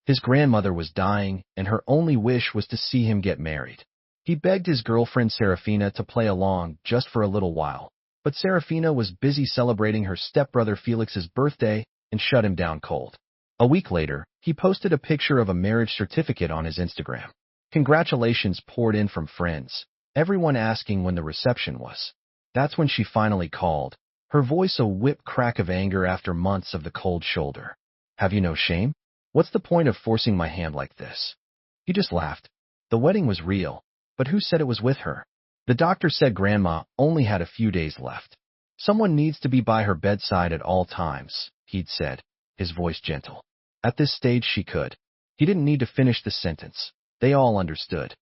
His grandmother was dying, and her only wish was to see him get married. He begged his girlfriend Serafina to play along just for a little while, but Serafina was busy celebrating her stepbrother Felix's birthday and shut him down cold. A week later, he posted a picture of a marriage certificate on his Instagram. Congratulations poured in from friends, everyone asking when the reception was. That's when she finally called, her voice a whip crack of anger after months of the cold shoulder. Have you no shame? What's the point of forcing my hand like this? He just laughed. The wedding was real, but who said it was with her? The doctor said Grandma only had a few days left. Someone needs to be by her bedside at all times, he'd said, his voice gentle. At this stage she could. He didn't need to finish the sentence. They all understood.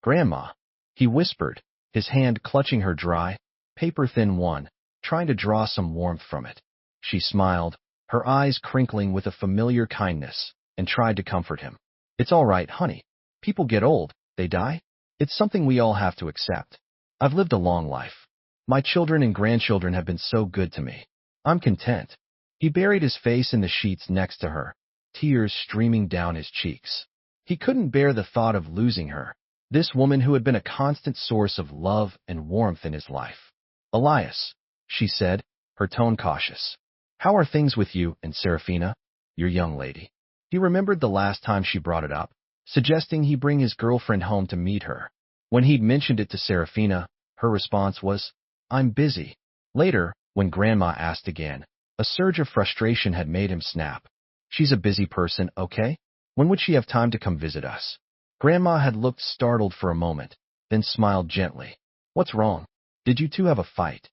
Grandma, he whispered, his hand clutching her dry, paper-thin one, trying to draw some warmth from it. She smiled, her eyes crinkling with a familiar kindness, and tried to comfort him. It's all right, honey. People get old, they die. It's something we all have to accept. I've lived a long life. My children and grandchildren have been so good to me. I'm content. He buried his face in the sheets next to her, tears streaming down his cheeks. He couldn't bear the thought of losing her, this woman who had been a constant source of love and warmth in his life. Elias, she said, her tone cautious. How are things with you and Serafina, your young lady? He remembered the last time she brought it up, suggesting he bring his girlfriend home to meet her. When he'd mentioned it to Serafina, her response was, I'm busy. Later, when Grandma asked again, a surge of frustration had made him snap. She's a busy person, okay? When would she have time to come visit us? Grandma had looked startled for a moment, then smiled gently. What's wrong? Did you two have a fight?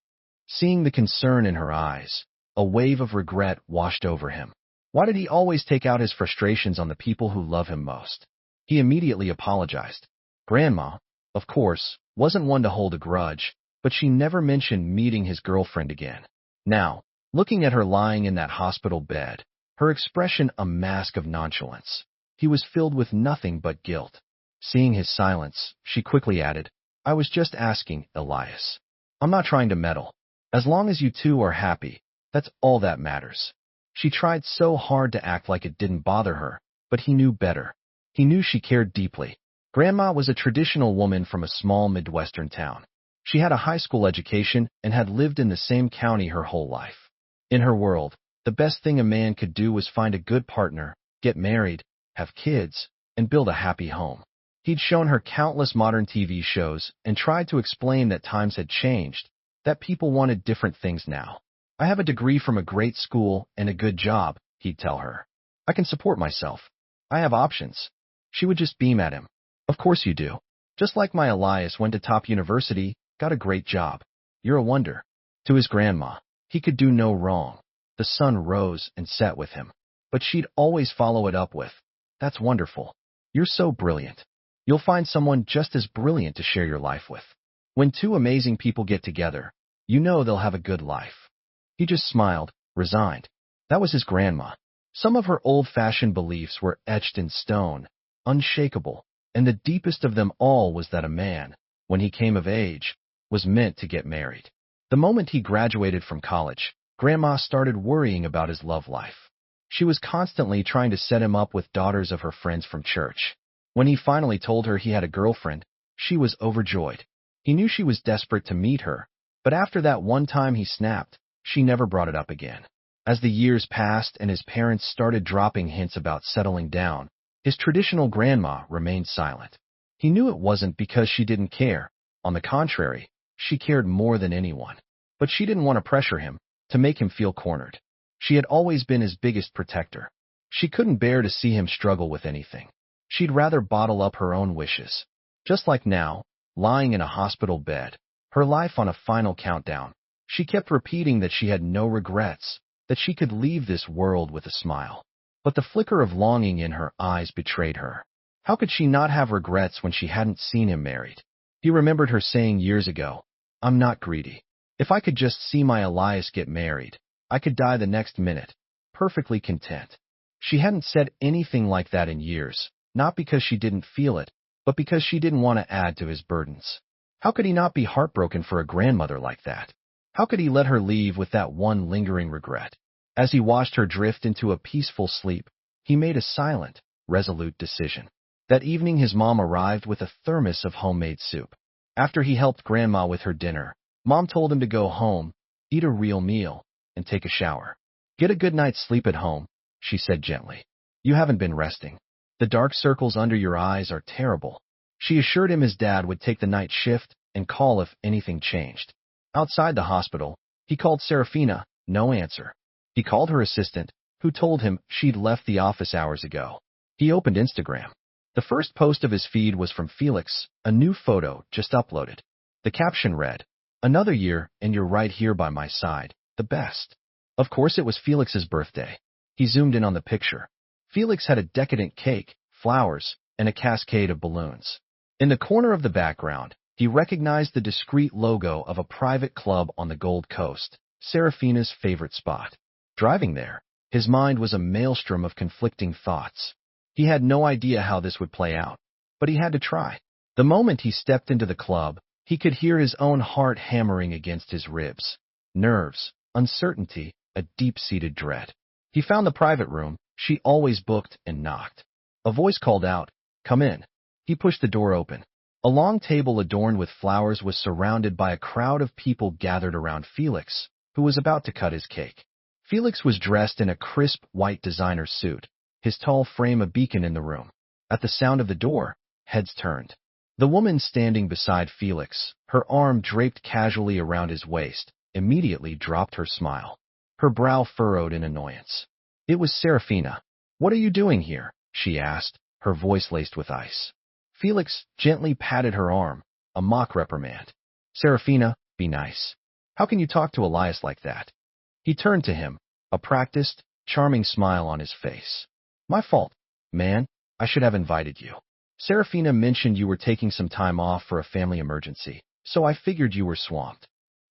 Seeing the concern in her eyes, a wave of regret washed over him. Why did he always take out his frustrations on the people who love him most? He immediately apologized. Grandma, of course, wasn't one to hold a grudge, but she never mentioned meeting his girlfriend again. Now, looking at her lying in that hospital bed, her expression a mask of nonchalance. He was filled with nothing but guilt. Seeing his silence, she quickly added, I was just asking, Elias. I'm not trying to meddle. As long as you two are happy, that's all that matters. She tried so hard to act like it didn't bother her, but he knew better. He knew she cared deeply. Grandma was a traditional woman from a small Midwestern town. She had a high school education and had lived in the same county her whole life. In her world, the best thing a man could do was find a good partner, get married, have kids, and build a happy home. He'd shown her countless modern TV shows and tried to explain that times had changed, that people wanted different things now. I have a degree from a great school and a good job, he'd tell her. I can support myself. I have options. She would just beam at him. Of course you do. Just like my Elias went to top university, got a great job. You're a wonder. To his grandma, he could do no wrong. The sun rose and set with him. But she'd always follow it up with, that's wonderful. You're so brilliant. You'll find someone just as brilliant to share your life with. When two amazing people get together, you know they'll have a good life. He just smiled, resigned. That was his grandma. Some of her old-fashioned beliefs were etched in stone, unshakable, and the deepest of them all was that a man, when he came of age, was meant to get married. The moment he graduated from college, Grandma started worrying about his love life. She was constantly trying to set him up with daughters of her friends from church. When he finally told her he had a girlfriend, she was overjoyed. He knew she was desperate to meet her, but after that one time he snapped, she never brought it up again. As the years passed and his parents started dropping hints about settling down, his traditional grandma remained silent. He knew it wasn't because she didn't care. On the contrary, she cared more than anyone. But she didn't want to pressure him, to make him feel cornered. She had always been his biggest protector. She couldn't bear to see him struggle with anything. She'd rather bottle up her own wishes. Just like now, lying in a hospital bed, her life on a final countdown, she kept repeating that she had no regrets, that she could leave this world with a smile. But the flicker of longing in her eyes betrayed her. How could she not have regrets when she hadn't seen him married? He remembered her saying years ago, I'm not greedy. If I could just see my Elias get married, I could die the next minute, perfectly content. She hadn't said anything like that in years, not because she didn't feel it, but because she didn't want to add to his burdens. How could he not be heartbroken for a grandmother like that? How could he let her leave with that one lingering regret? As he watched her drift into a peaceful sleep, he made a silent, resolute decision. That evening his mom arrived with a thermos of homemade soup. After he helped Grandma with her dinner, Mom told him to go home, eat a real meal, and take a shower. Get a good night's sleep at home, she said gently. You haven't been resting. The dark circles under your eyes are terrible. She assured him his dad would take the night shift and call if anything changed. Outside the hospital, he called Serafina, no answer. He called her assistant, who told him she'd left the office hours ago. He opened Instagram. The first post of his feed was from Felix, a new photo just uploaded. The caption read, "Another year, and you're right here by my side, the best." Of course it was Felix's birthday. He zoomed in on the picture. Felix had a decadent cake, flowers, and a cascade of balloons. In the corner of the background, he recognized the discreet logo of a private club on the Gold Coast, Serafina's favorite spot. Driving there, his mind was a maelstrom of conflicting thoughts. He had no idea how this would play out, but he had to try. The moment he stepped into the club, he could hear his own heart hammering against his ribs. Nerves, uncertainty, a deep-seated dread. He found the private room she always booked and knocked. A voice called out, "Come in." He pushed the door open. A long table adorned with flowers was surrounded by a crowd of people gathered around Felix, who was about to cut his cake. Felix was dressed in a crisp white designer suit, his tall frame a beacon in the room. At the sound of the door, heads turned. The woman standing beside Felix, her arm draped casually around his waist, immediately dropped her smile. Her brow furrowed in annoyance. It was Serafina. "What are you doing here?" she asked, her voice laced with ice. Felix gently patted her arm, a mock reprimand. "Serafina, be nice. How can you talk to Elias like that?" He turned to him, a practiced, charming smile on his face. "My fault, man. I should have invited you. Serafina mentioned you were taking some time off for a family emergency, so I figured you were swamped."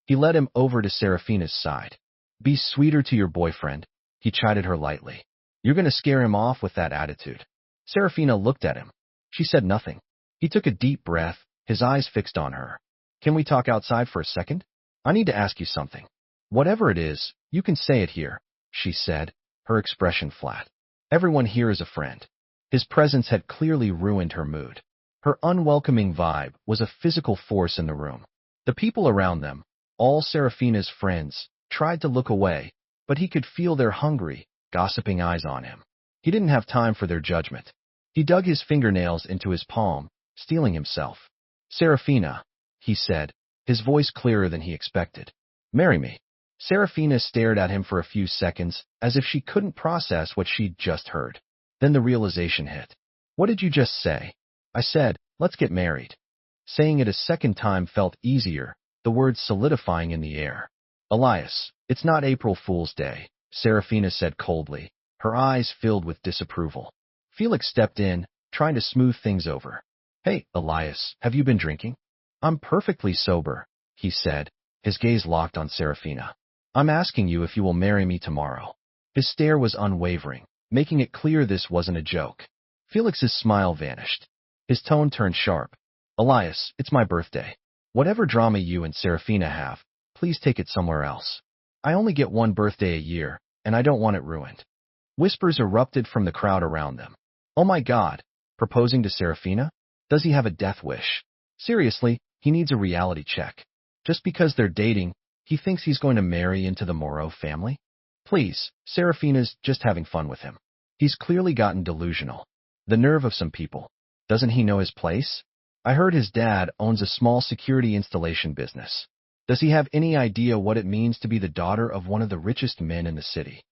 He led him over to Serafina's side. "Be sweeter to your boyfriend," he chided her lightly. "You're going to scare him off with that attitude." Serafina looked at him. She said nothing. He took a deep breath, his eyes fixed on her. "Can we talk outside for a second? I need to ask you something." "Whatever it is, you can say it here," she said, her expression flat. Everyone here is a friend. His presence had clearly ruined her mood. Her unwelcoming vibe was a physical force in the room. The people around them, all Serafina's friends, tried to look away, but he could feel their hungry, gossiping eyes on him. He didn't have time for their judgment. He dug his fingernails into his palm, steeling himself. "Serafina," he said, his voice clearer than he expected. "Marry me." Serafina stared at him for a few seconds, as if she couldn't process what she'd just heard. Then the realization hit. "What did you just say?" "I said, let's get married." Saying it a second time felt easier, the words solidifying in the air. "Elias, it's not April Fool's Day," Serafina said coldly, her eyes filled with disapproval. Felix stepped in, trying to smooth things over. "Hey, Elias, have you been drinking?" "I'm perfectly sober," he said, his gaze locked on Serafina. "I'm asking you if you will marry me tomorrow." His stare was unwavering, making it clear this wasn't a joke. Felix's smile vanished. His tone turned sharp. "Elias, it's my birthday. Whatever drama you and Serafina have, please take it somewhere else. I only get one birthday a year, and I don't want it ruined." Whispers erupted from the crowd around them. "Oh my God, proposing to Serafina? Does he have a death wish? Seriously, he needs a reality check. Just because they're dating, he thinks he's going to marry into the Moreau family? Please, Serafina's just having fun with him. He's clearly gotten delusional. The nerve of some people. Doesn't he know his place? I heard his dad owns a small security installation business. Does he have any idea what it means to be the daughter of one of the richest men in the city?"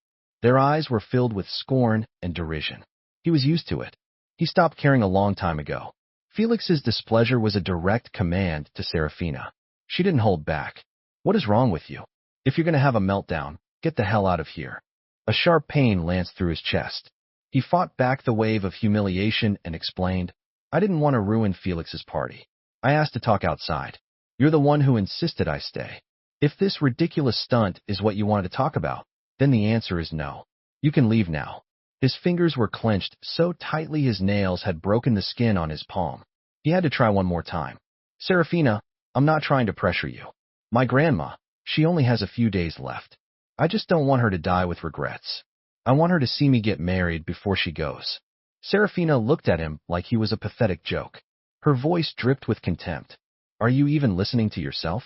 Their eyes were filled with scorn and derision. He was used to it. He stopped caring a long time ago. Felix's displeasure was a direct command to Serafina. She didn't hold back. "What is wrong with you? If you're going to have a meltdown, get the hell out of here." A sharp pain lanced through his chest. He fought back the wave of humiliation and explained, "I didn't want to ruin Felix's party. I asked to talk outside. You're the one who insisted I stay. If this ridiculous stunt is what you wanted to talk about, then the answer is no. You can leave now." His fingers were clenched so tightly his nails had broken the skin on his palm. He had to try one more time. "Serafina, I'm not trying to pressure you. My grandma, she only has a few days left. I just don't want her to die with regrets. I want her to see me get married before she goes." Serafina looked at him like he was a pathetic joke. Her voice dripped with contempt. Are you even listening to yourself?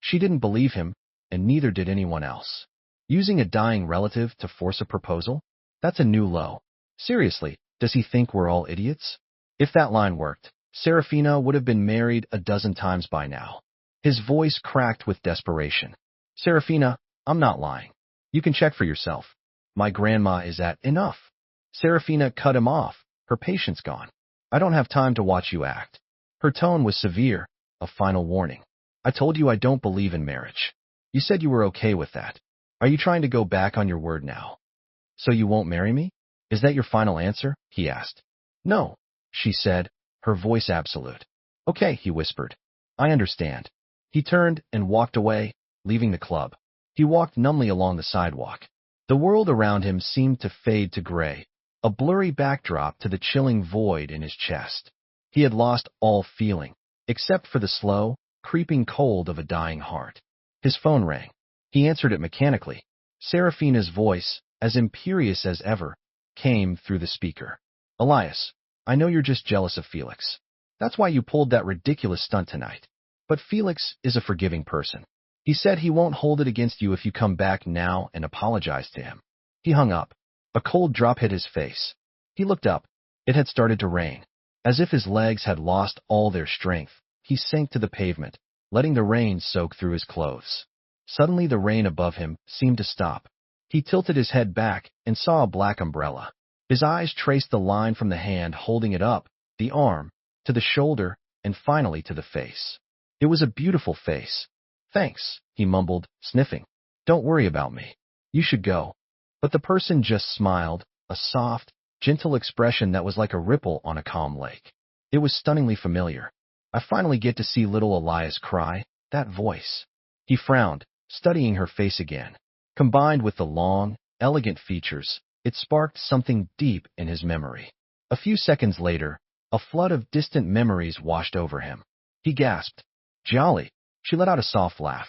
She didn't believe him, and neither did anyone else. Using a dying relative to force a proposal? That's a new low. Seriously, does he think we're all idiots? If that line worked, Serafina would have been married a dozen times by now. His voice cracked with desperation. Serafina, I'm not lying. You can check for yourself. My grandma is at enough. Serafina cut him off, her patience gone. I don't have time to watch you act. Her tone was severe, a final warning. I told you I don't believe in marriage. You said you were okay with that. Are you trying to go back on your word now? So you won't marry me? Is that your final answer? He asked. No, she said, her voice absolute. Okay, he whispered. I understand. He turned and walked away, leaving the club. He walked numbly along the sidewalk. The world around him seemed to fade to gray, a blurry backdrop to the chilling void in his chest. He had lost all feeling, except for the slow, creeping cold of a dying heart. His phone rang. He answered it mechanically. Serafina's voice, as imperious as ever, came through the speaker. Elias, I know you're just jealous of Felix. That's why you pulled that ridiculous stunt tonight. But Felix is a forgiving person. He said he won't hold it against you if you come back now and apologize to him. He hung up. A cold drop hit his face. He looked up. It had started to rain. As if his legs had lost all their strength, he sank to the pavement, letting the rain soak through his clothes. Suddenly the rain above him seemed to stop. He tilted his head back and saw a black umbrella. His eyes traced the line from the hand holding it up, the arm, to the shoulder, and finally to the face. It was a beautiful face. Thanks, he mumbled, sniffing. Don't worry about me. You should go. But the person just smiled, a soft, gentle expression that was like a ripple on a calm lake. It was stunningly familiar. I finally get to see little Elias cry, that voice. He frowned, studying her face again. Combined with the long, elegant features, it sparked something deep in his memory. A few seconds later, a flood of distant memories washed over him. He gasped. Jolly. She let out a soft laugh.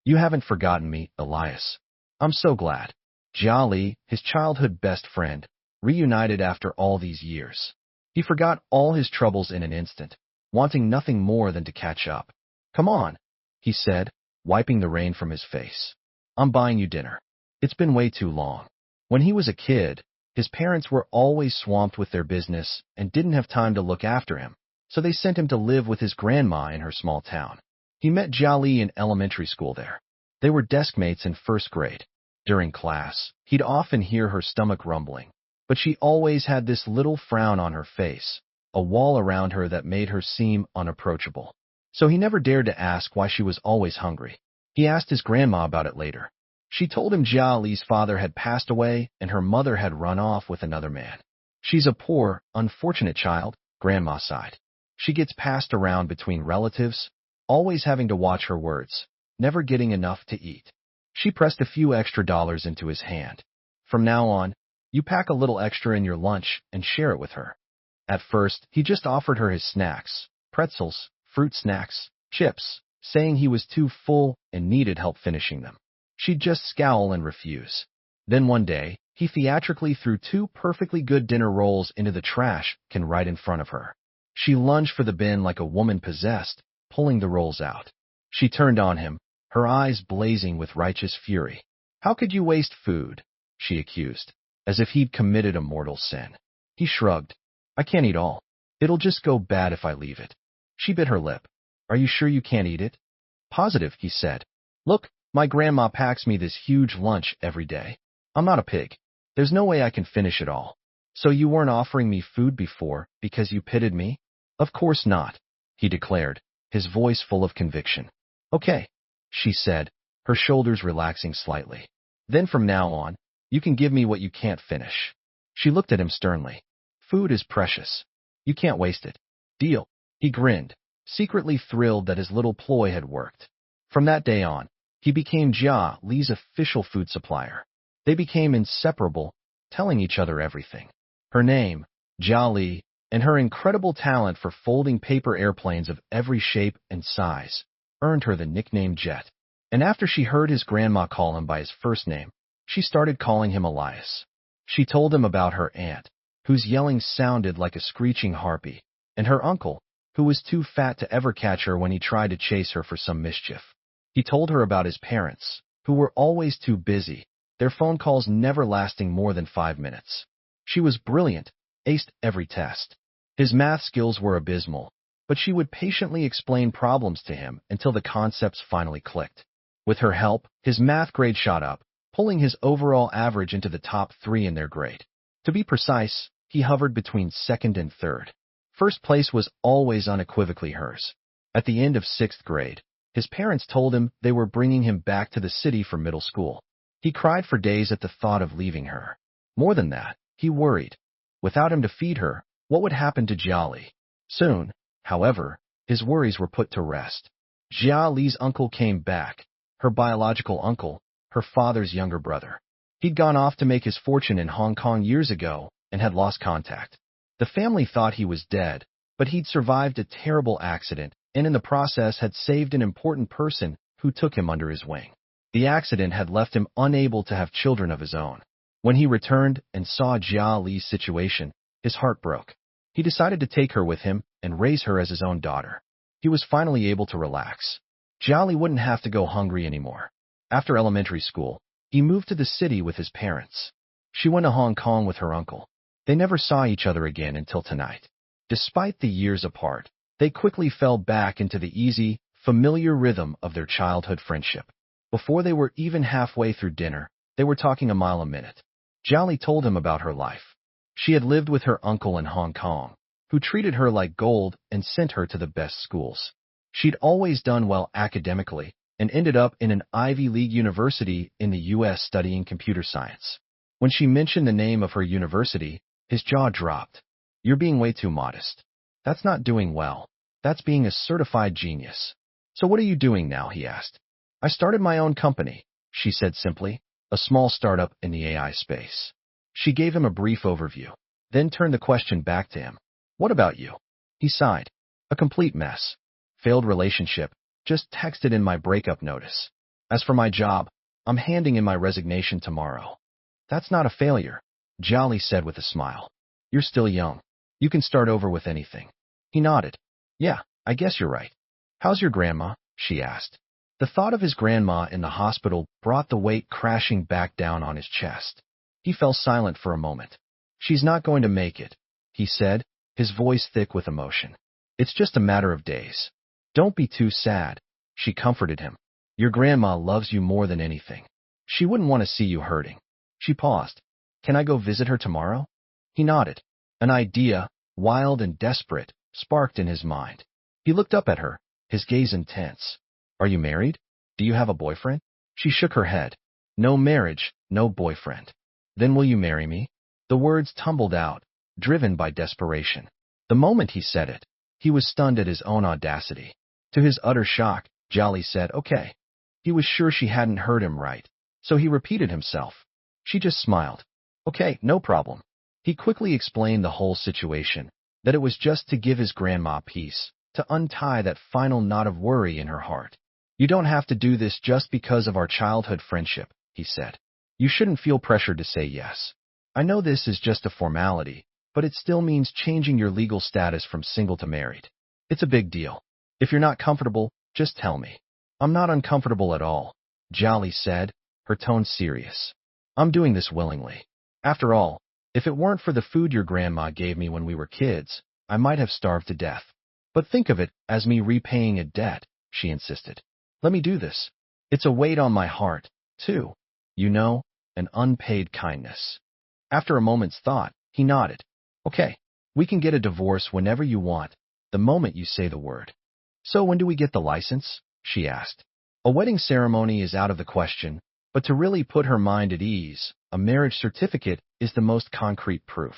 You haven't forgotten me, Elias. I'm so glad. Jolly, his childhood best friend, reunited after all these years. He forgot all his troubles in an instant, wanting nothing more than to catch up. Come on, he said, wiping the rain from his face. I'm buying you dinner. It's been way too long. When he was a kid, his parents were always swamped with their business and didn't have time to look after him, so they sent him to live with his grandma in her small town. He met Jolly in elementary school there. They were deskmates in first grade. During class, he'd often hear her stomach rumbling, but she always had this little frown on her face, a wall around her that made her seem unapproachable. So he never dared to ask why she was always hungry. He asked his grandma about it later. She told him Jolly's father had passed away and her mother had run off with another man. She's a poor, unfortunate child, Grandma sighed. She gets passed around between relatives, always having to watch her words, never getting enough to eat. She pressed a few extra dollars into his hand. From now on, you pack a little extra in your lunch and share it with her. At first, he just offered her his snacks, pretzels, fruit snacks, chips, saying he was too full and needed help finishing them. She'd just scowl and refuse. Then one day, he theatrically threw 2 perfectly good dinner rolls into the trash can right in front of her. She lunged for the bin like a woman possessed, pulling the rolls out. She turned on him, her eyes blazing with righteous fury. How could you waste food? She accused, as if he'd committed a mortal sin. He shrugged. I can't eat all. It'll just go bad if I leave it. She bit her lip. Are you sure you can't eat it? Positive, he said. Look, my grandma packs me this huge lunch every day. I'm not a pig. There's no way I can finish it all. So you weren't offering me food before because you pitied me? Of course not, he declared, his voice full of conviction. Okay, she said, her shoulders relaxing slightly. Then from now on, you can give me what you can't finish. She looked at him sternly. Food is precious. You can't waste it. Deal. He grinned, secretly thrilled that his little ploy had worked. From that day on, he became Jia Li's official food supplier. They became inseparable, telling each other everything. Her name, Jia Li, and her incredible talent for folding paper airplanes of every shape and size earned her the nickname Jet. And after she heard his grandma call him by his first name, she started calling him Elias. She told him about her aunt, whose yelling sounded like a screeching harpy, and her uncle, who was too fat to ever catch her when he tried to chase her for some mischief. He told her about his parents, who were always too busy, their phone calls never lasting more than 5 minutes. She was brilliant, aced every test. His math skills were abysmal, but she would patiently explain problems to him until the concepts finally clicked. With her help, his math grade shot up, pulling his overall average into the top 3 in their grade. To be precise, he hovered between second and third. First place was always unequivocally hers. At the end of 6th grade, his parents told him they were bringing him back to the city for middle school. He cried for days at the thought of leaving her. More than that, he worried. Without him to feed her, what would happen to Jia Li? Soon, however, his worries were put to rest. Jia Li's uncle came back, her biological uncle, her father's younger brother. He'd gone off to make his fortune in Hong Kong years ago and had lost contact. The family thought he was dead, but he'd survived a terrible accident and in the process had saved an important person who took him under his wing. The accident had left him unable to have children of his own. When he returned and saw Jia Li's situation, his heart broke. He decided to take her with him and raise her as his own daughter. He was finally able to relax. Jia Li wouldn't have to go hungry anymore. After elementary school, he moved to the city with his parents. She went to Hong Kong with her uncle. They never saw each other again until tonight. Despite the years apart, they quickly fell back into the easy, familiar rhythm of their childhood friendship. Before they were even halfway through dinner, they were talking a mile a minute. Jia Li told him about her life. She had lived with her uncle in Hong Kong, who treated her like gold and sent her to the best schools. She'd always done well academically and ended up in an Ivy League university in the U.S. studying computer science. When she mentioned the name of her university, his jaw dropped. You're being way too modest. That's not doing well. That's being a certified genius. So what are you doing now, he asked. I started my own company, she said simply, a small startup in the AI space. She gave him a brief overview, then turned the question back to him. What about you? He sighed. A complete mess. Failed relationship. Just texted in my breakup notice. As for my job, I'm handing in my resignation tomorrow. That's not a failure, Jia Li said with a smile. You're still young. You can start over with anything. He nodded. Yeah, I guess you're right. How's your grandma? She asked. The thought of his grandma in the hospital brought the weight crashing back down on his chest. He fell silent for a moment. She's not going to make it, he said, his voice thick with emotion. It's just a matter of days. Don't be too sad, she comforted him. Your grandma loves you more than anything. She wouldn't want to see you hurting. She paused. Can I go visit her tomorrow? He nodded. An idea, wild and desperate, sparked in his mind. He looked up at her, his gaze intense. Are you married? Do you have a boyfriend? She shook her head. No marriage, no boyfriend. Then will you marry me? The words tumbled out, driven by desperation. The moment he said it, he was stunned at his own audacity. To his utter shock, Jia Li said, okay. He was sure she hadn't heard him right, so he repeated himself. She just smiled. Okay, no problem. He quickly explained the whole situation, that it was just to give his grandma peace, to untie that final knot of worry in her heart. You don't have to do this just because of our childhood friendship, he said. You shouldn't feel pressured to say yes. I know this is just a formality, but it still means changing your legal status from single to married. It's a big deal. If you're not comfortable, just tell me. I'm not uncomfortable at all, Jia Li said, her tone serious. I'm doing this willingly. After all, if it weren't for the food your grandma gave me when we were kids, I might have starved to death. But think of it as me repaying a debt, she insisted. Let me do this. It's a weight on my heart, too. You know, an unpaid kindness. After a moment's thought, he nodded. Okay, we can get a divorce whenever you want, the moment you say the word. So when do we get the license? She asked. A wedding ceremony is out of the question, but to really put her mind at ease, a marriage certificate is the most concrete proof.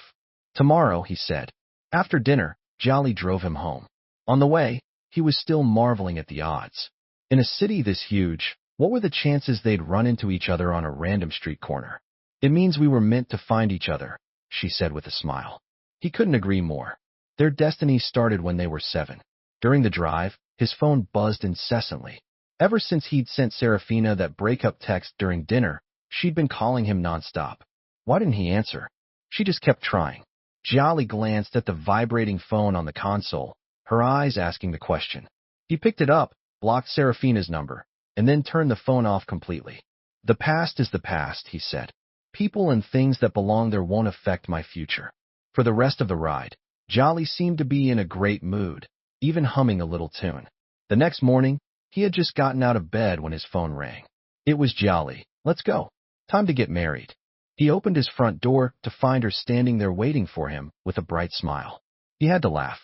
Tomorrow, he said. After dinner, Jia Li drove him home. On the way, he was still marveling at the odds. In a city this huge, what were the chances they'd run into each other on a random street corner? It means we were meant to find each other, she said with a smile. He couldn't agree more. Their destiny started when they were 7. During the drive, his phone buzzed incessantly. Ever since he'd sent Serafina that breakup text during dinner, she'd been calling him nonstop. Why didn't he answer? She just kept trying. Jolly glanced at the vibrating phone on the console, her eyes asking the question. He picked it up, blocked Serafina's number, and then turned the phone off completely. The past is the past, he said. People and things that belong there won't affect my future. For the rest of the ride, Jolly seemed to be in a great mood, even humming a little tune. The next morning, he had just gotten out of bed when his phone rang. It was Jolly. Let's go. Time to get married. He opened his front door to find her standing there waiting for him with a bright smile. He had to laugh.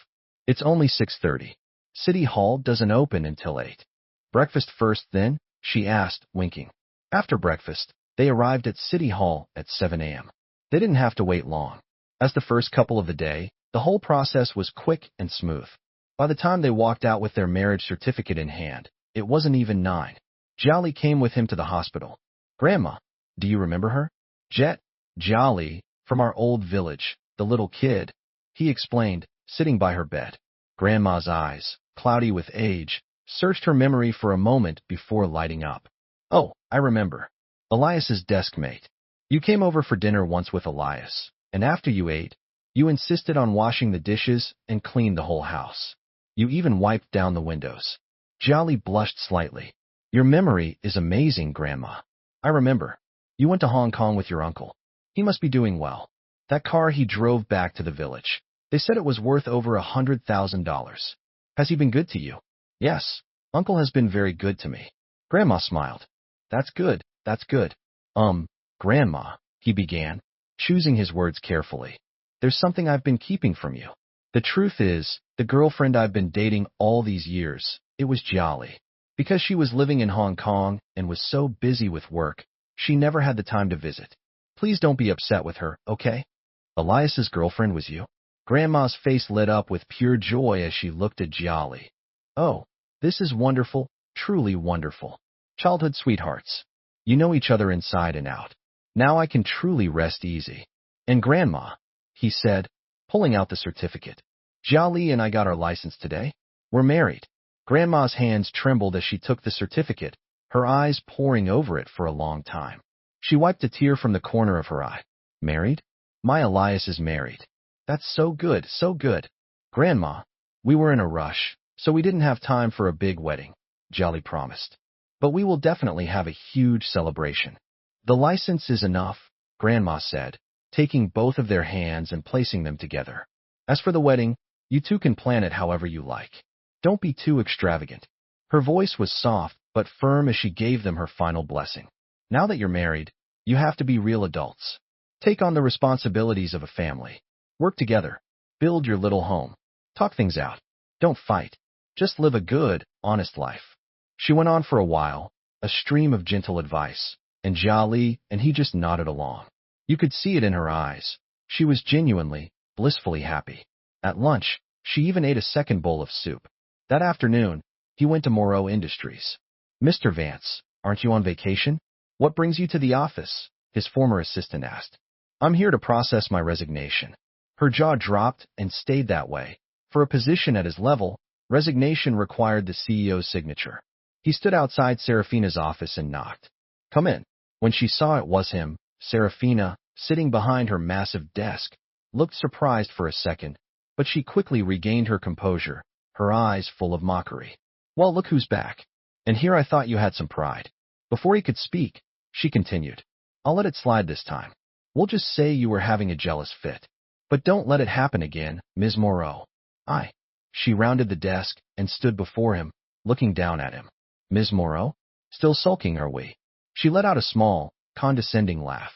It's only 6:30. City Hall doesn't open until 8. Breakfast first, then? She asked, winking. After breakfast, they arrived at City Hall at 7 a.m. They didn't have to wait long. As the first couple of the day, the whole process was quick and smooth. By the time they walked out with their marriage certificate in hand, it wasn't even 9. Jolly came with him to the hospital. Grandma, do you remember her? Jet, Jolly, from our old village, the little kid, he explained, sitting by her bed. Grandma's eyes, cloudy with age, searched her memory for a moment before lighting up. Oh, I remember. Elias's desk mate. You came over for dinner once with Elias, and after you ate, you insisted on washing the dishes and cleaned the whole house. You even wiped down the windows. Jolly blushed slightly. Your memory is amazing, Grandma. I remember. You went to Hong Kong with your uncle. He must be doing well. That car he drove back to the village. They said it was worth over $100,000. Has he been good to you? Yes, Uncle has been very good to me. Grandma smiled. That's good, that's good. Grandma, he began, choosing his words carefully. There's something I've been keeping from you. The truth is, the girlfriend I've been dating all these years, it was Jolly. Because she was living in Hong Kong and was so busy with work, she never had the time to visit. Please don't be upset with her, okay? Elias's girlfriend was you? Grandma's face lit up with pure joy as she looked at Jolly. Oh, this is wonderful, truly wonderful. Childhood sweethearts. You know each other inside and out. Now I can truly rest easy. And Grandma, he said, pulling out the certificate. Jolly and I got our license today. We're married. Grandma's hands trembled as she took the certificate, her eyes poring over it for a long time. She wiped a tear from the corner of her eye. Married? My Elias is married. That's so good, so good. Grandma, we were in a rush, so we didn't have time for a big wedding, Jolly promised. But we will definitely have a huge celebration. The license is enough, Grandma said, taking both of their hands and placing them together. As for the wedding, you two can plan it however you like. Don't be too extravagant. Her voice was soft but firm as she gave them her final blessing. Now that you're married, you have to be real adults. Take on the responsibilities of a family. Work together. Build your little home. Talk things out. Don't fight. Just live a good, honest life. She went on for a while, a stream of gentle advice, and Jolly and he just nodded along. You could see it in her eyes. She was genuinely, blissfully happy. At lunch, she even ate a second bowl of soup. That afternoon, he went to Moreau Industries. Mr. Vance, aren't you on vacation? What brings you to the office? His former assistant asked. I'm here to process my resignation. Her jaw dropped and stayed that way. For a position at his level, resignation required the CEO's signature. He stood outside Serafina's office and knocked. Come in. When she saw it was him, Serafina, sitting behind her massive desk, looked surprised for a second, but she quickly regained her composure, her eyes full of mockery. Well, look who's back. And here I thought you had some pride. Before he could speak, she continued. I'll let it slide this time. We'll just say you were having a jealous fit. But don't let it happen again, Ms. Moreau. She rounded the desk and stood before him, looking down at him. Ms. Moreau? Still sulking, are we? She let out a small, condescending laugh.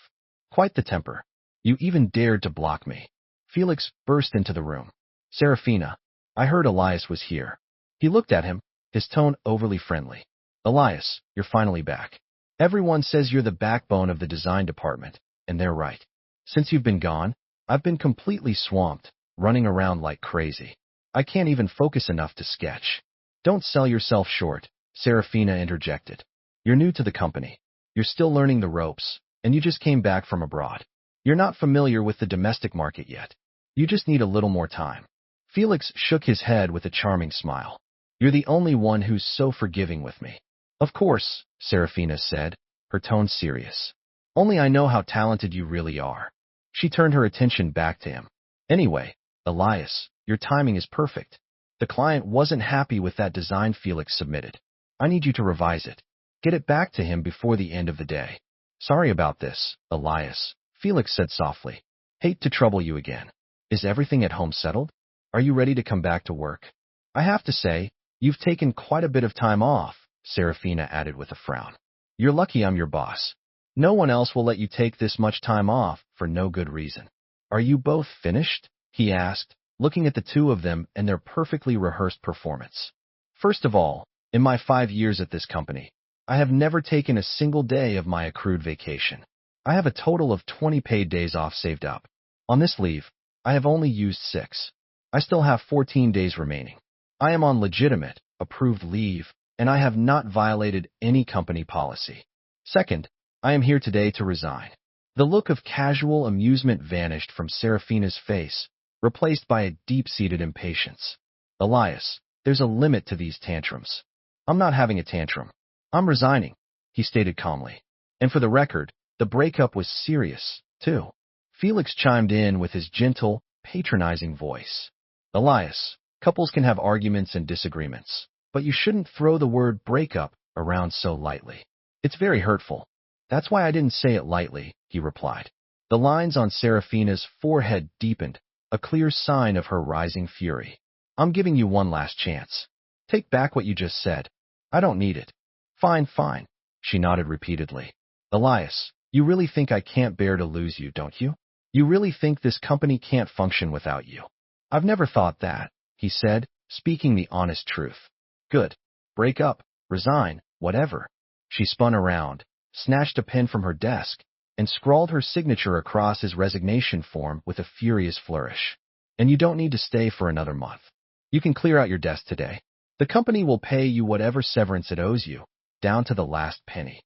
Quite the temper. You even dared to block me. Felix burst into the room. Serafina, I heard Elias was here. He looked at him, his tone overly friendly. Elias, you're finally back. Everyone says you're the backbone of the design department, and they're right. Since you've been gone, I've been completely swamped, running around like crazy. I can't even focus enough to sketch. Don't sell yourself short, Serafina interjected. You're new to the company. You're still learning the ropes, and you just came back from abroad. You're not familiar with the domestic market yet. You just need a little more time. Felix shook his head with a charming smile. You're the only one who's so forgiving with me. Of course, Serafina said, her tone serious. Only I know how talented you really are. She turned her attention back to him. Anyway, Elias, your timing is perfect. The client wasn't happy with that design Felix submitted. I need you to revise it. Get it back to him before the end of the day. Sorry about this, Elias, Felix said softly. Hate to trouble you again. Is everything at home settled? Are you ready to come back to work? I have to say, you've taken quite a bit of time off, Serafina added with a frown. You're lucky I'm your boss. No one else will let you take this much time off for no good reason. Are you both finished? He asked, looking at the two of them and their perfectly rehearsed performance. First of all, in my 5 years at this company, I have never taken a single day of my accrued vacation. I have a total of 20 paid days off saved up. On this leave, I have only used 6. I still have 14 days remaining. I am on legitimate, approved leave, and I have not violated any company policy. Second, I am here today to resign. The look of casual amusement vanished from Serafina's face, replaced by a deep-seated impatience. Elias, there's a limit to these tantrums. I'm not having a tantrum. I'm resigning, he stated calmly. And for the record, the breakup was serious, too. Felix chimed in with his gentle, patronizing voice. Elias, couples can have arguments and disagreements, but you shouldn't throw the word breakup around so lightly. It's very hurtful. That's why I didn't say it lightly, he replied. The lines on Serafina's forehead deepened, a clear sign of her rising fury. I'm giving you one last chance. Take back what you just said. I don't need it. Fine, fine, she nodded repeatedly. Elias, you really think I can't bear to lose you, don't you? You really think this company can't function without you? I've never thought that, he said, speaking the honest truth. Good. Break up, resign, whatever. She spun around, snatched a pen from her desk, and scrawled her signature across his resignation form with a furious flourish. And you don't need to stay for another month. You can clear out your desk today. The company will pay you whatever severance it owes you, down to the last penny.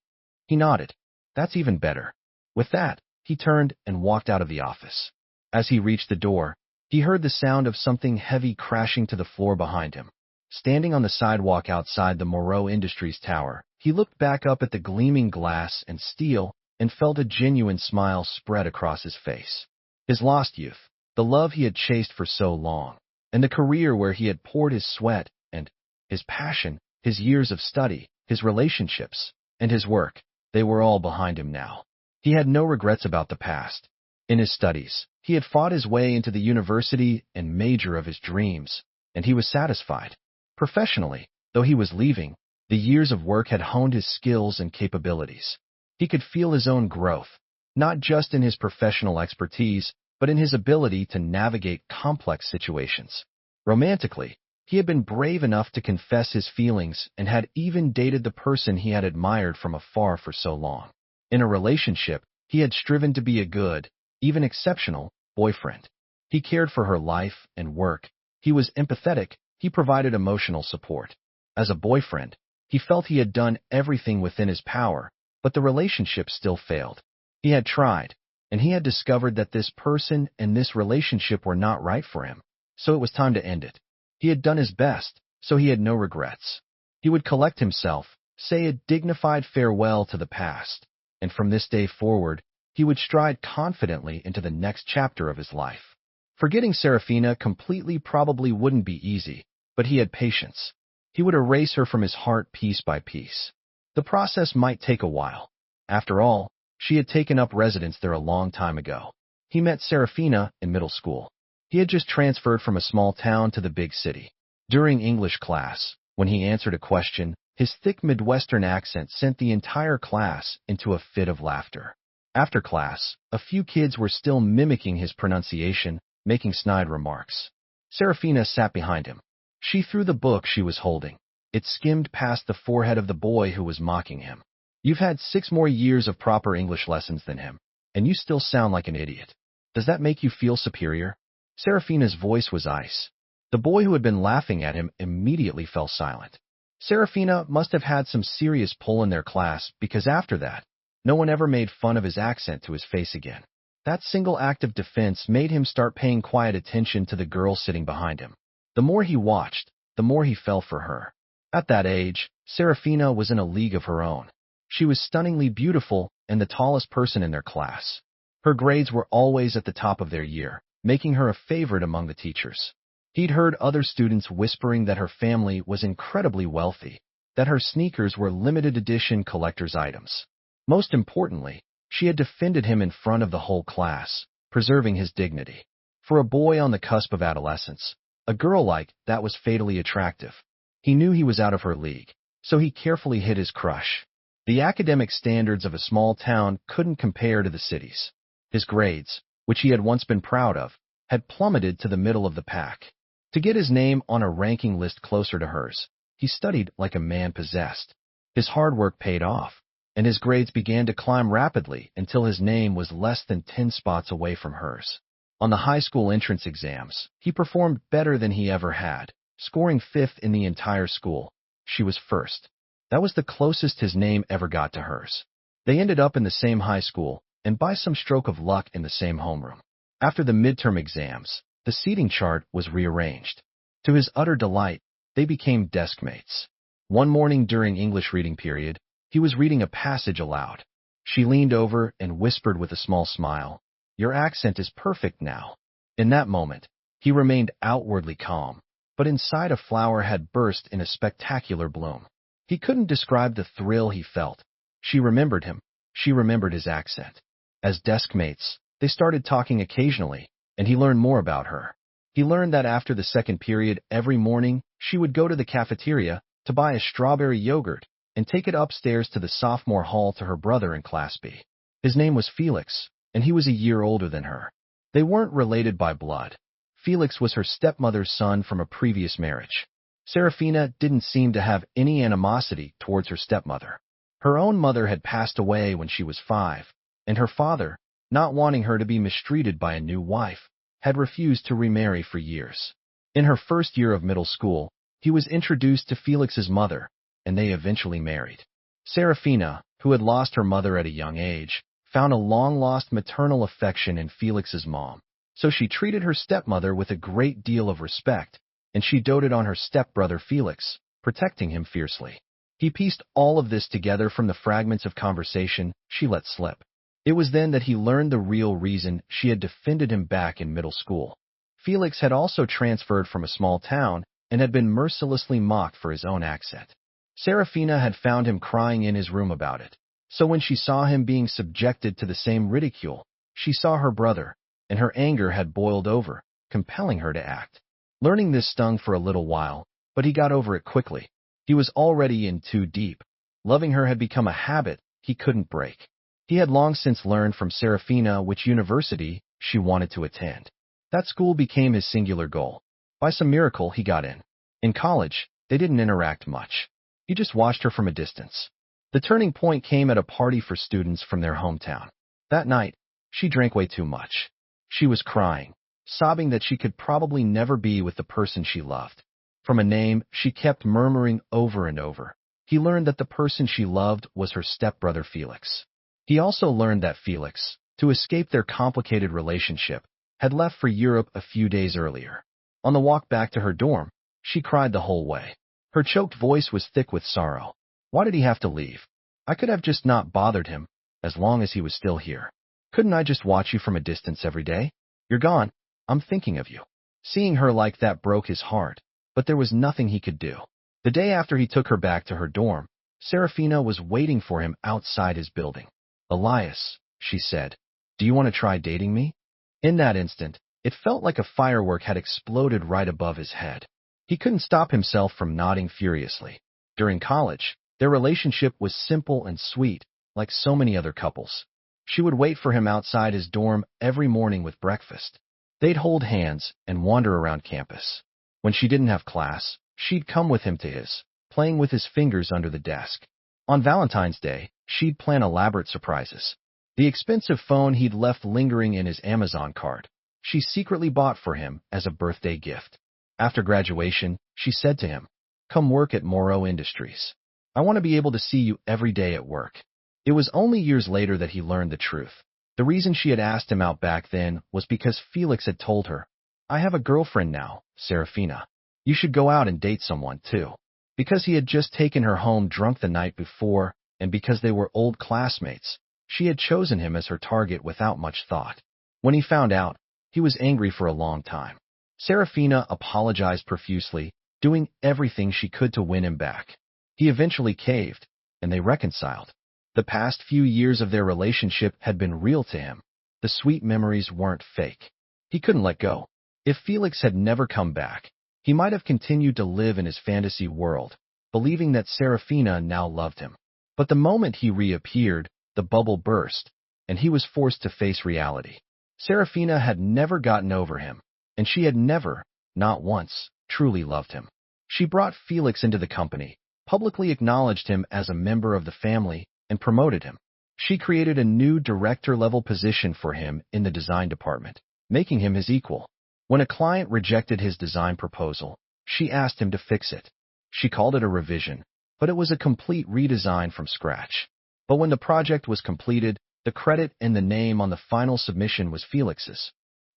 He nodded. That's even better. With that, he turned and walked out of the office. As he reached the door, he heard the sound of something heavy crashing to the floor behind him. Standing on the sidewalk outside the Moreau Industries tower, he looked back up at the gleaming glass and steel and felt a genuine smile spread across his face. His lost youth, the love he had chased for so long, and the career where he had poured his sweat and his passion, his years of study, his relationships, and his work, they were all behind him now. He had no regrets about the past. In his studies, he had fought his way into the university and major of his dreams, and he was satisfied. Professionally, though he was leaving, the years of work had honed his skills and capabilities. He could feel his own growth, not just in his professional expertise, but in his ability to navigate complex situations. Romantically, he had been brave enough to confess his feelings and had even dated the person he had admired from afar for so long. In a relationship, he had striven to be a good, even exceptional, boyfriend. He cared for her life and work. He was empathetic. He provided emotional support. As a boyfriend, he felt he had done everything within his power, but the relationship still failed. He had tried, and he had discovered that this person and this relationship were not right for him, so it was time to end it. He had done his best, so he had no regrets. He would collect himself, say a dignified farewell to the past, and from this day forward, he would stride confidently into the next chapter of his life. Forgetting Serafina completely probably wouldn't be easy, but he had patience. He would erase her from his heart piece by piece. The process might take a while. After all, she had taken up residence there a long time ago. He met Serafina in middle school. He had just transferred from a small town to the big city. During English class, when he answered a question, his thick Midwestern accent sent the entire class into a fit of laughter. After class, a few kids were still mimicking his pronunciation, making snide remarks. Serafina sat behind him. She threw the book she was holding. It skimmed past the forehead of the boy who was mocking him. You've had 6 more years of proper English lessons than him, and you still sound like an idiot. Does that make you feel superior? Serafina's voice was ice. The boy who had been laughing at him immediately fell silent. Serafina must have had some serious pull in their class because after that, no one ever made fun of his accent to his face again. That single act of defense made him start paying quiet attention to the girl sitting behind him. The more he watched, the more he fell for her. At that age, Serafina was in a league of her own. She was stunningly beautiful and the tallest person in their class. Her grades were always at the top of their year, making her a favorite among the teachers. He'd heard other students whispering that her family was incredibly wealthy, that her sneakers were limited edition collector's items. Most importantly, she had defended him in front of the whole class, preserving his dignity. For a boy on the cusp of adolescence, a girl like that was fatally attractive. He knew he was out of her league, so he carefully hid his crush. The academic standards of a small town couldn't compare to the city's. His grades, which he had once been proud of, had plummeted to the middle of the pack. To get his name on a ranking list closer to hers, he studied like a man possessed. His hard work paid off, and his grades began to climb rapidly until his name was less than 10 spots away from hers. On the high school entrance exams, he performed better than he ever had, scoring 5th in the entire school. She was first. That was the closest his name ever got to hers. They ended up in the same high school, and by some stroke of luck in the same homeroom. After the midterm exams, the seating chart was rearranged. To his utter delight, they became deskmates. One morning during English reading period, he was reading a passage aloud. She leaned over and whispered with a small smile, "Your accent is perfect now." In that moment, he remained outwardly calm, but inside a flower had burst in a spectacular bloom. He couldn't describe the thrill he felt. She remembered him. She remembered his accent. As deskmates, they started talking occasionally, and he learned more about her. He learned that after the second period every morning, she would go to the cafeteria to buy a strawberry yogurt and take it upstairs to the sophomore hall to her brother in Class B. His name was Felix, and he was a year older than her. They weren't related by blood. Felix was her stepmother's son from a previous marriage. Serafina didn't seem to have any animosity towards her stepmother. Her own mother had passed away when she was 5, and her father, not wanting her to be mistreated by a new wife, had refused to remarry for years. In her first year of middle school, he was introduced to Felix's mother, and they eventually married. Serafina, who had lost her mother at a young age, found a long-lost maternal affection in Felix's mom, so she treated her stepmother with a great deal of respect, and she doted on her stepbrother Felix, protecting him fiercely. He pieced all of this together from the fragments of conversation she let slip. It was then that he learned the real reason she had defended him back in middle school. Felix had also transferred from a small town and had been mercilessly mocked for his own accent. Serafina had found him crying in his room about it, so when she saw him being subjected to the same ridicule, she saw her brother, and her anger had boiled over, compelling her to act. Learning this stung for a little while, but he got over it quickly. He was already in too deep. Loving her had become a habit he couldn't break. He had long since learned from Serafina which university she wanted to attend. That school became his singular goal. By some miracle, he got in. In college, they didn't interact much. He just watched her from a distance. The turning point came at a party for students from their hometown. That night, she drank way too much. She was crying, sobbing that she could probably never be with the person she loved. From a name she kept murmuring over and over, he learned that the person she loved was her stepbrother Felix. He also learned that Felix, to escape their complicated relationship, had left for Europe a few days earlier. On the walk back to her dorm, she cried the whole way. Her choked voice was thick with sorrow. Why did he have to leave? I could have just not bothered him, as long as he was still here. Couldn't I just watch you from a distance every day? You're gone. I'm thinking of you. Seeing her like that broke his heart, but there was nothing he could do. The day after he took her back to her dorm, Serafina was waiting for him outside his building. "Elias," she said, "do you want to try dating me?" In that instant, it felt like a firework had exploded right above his head. He couldn't stop himself from nodding furiously. During college, their relationship was simple and sweet, like so many other couples. She would wait for him outside his dorm every morning with breakfast. They'd hold hands and wander around campus. When she didn't have class, she'd come with him to his, playing with his fingers under the desk. On Valentine's Day, she'd plan elaborate surprises. The expensive phone he'd left lingering in his Amazon cart, she secretly bought for him as a birthday gift. After graduation, she said to him, "Come work at Morrow Industries. I want to be able to see you every day at work." It was only years later that he learned the truth. The reason she had asked him out back then was because Felix had told her, "I have a girlfriend now, Serafina. You should go out and date someone, too." Because he had just taken her home drunk the night before, and because they were old classmates, she had chosen him as her target without much thought. When he found out, He was angry for a long time. Serafina apologized profusely, doing everything she could to win him back. He eventually caved, and they reconciled. The past few years of their relationship had been real to him. The sweet memories weren't fake. He couldn't let go. If Felix had never come back, he might have continued to live in his fantasy world, believing that Serafina now loved him. But the moment he reappeared, the bubble burst, and he was forced to face reality. Serafina had never gotten over him, and she had never, not once, truly loved him. She brought Felix into the company, publicly acknowledged him as a member of the family, and promoted him. She created a new director-level position for him in the design department, making him his equal. When a client rejected his design proposal, she asked him to fix it. She called it a revision, but it was a complete redesign from scratch. But when the project was completed, the credit and the name on the final submission was Felix's.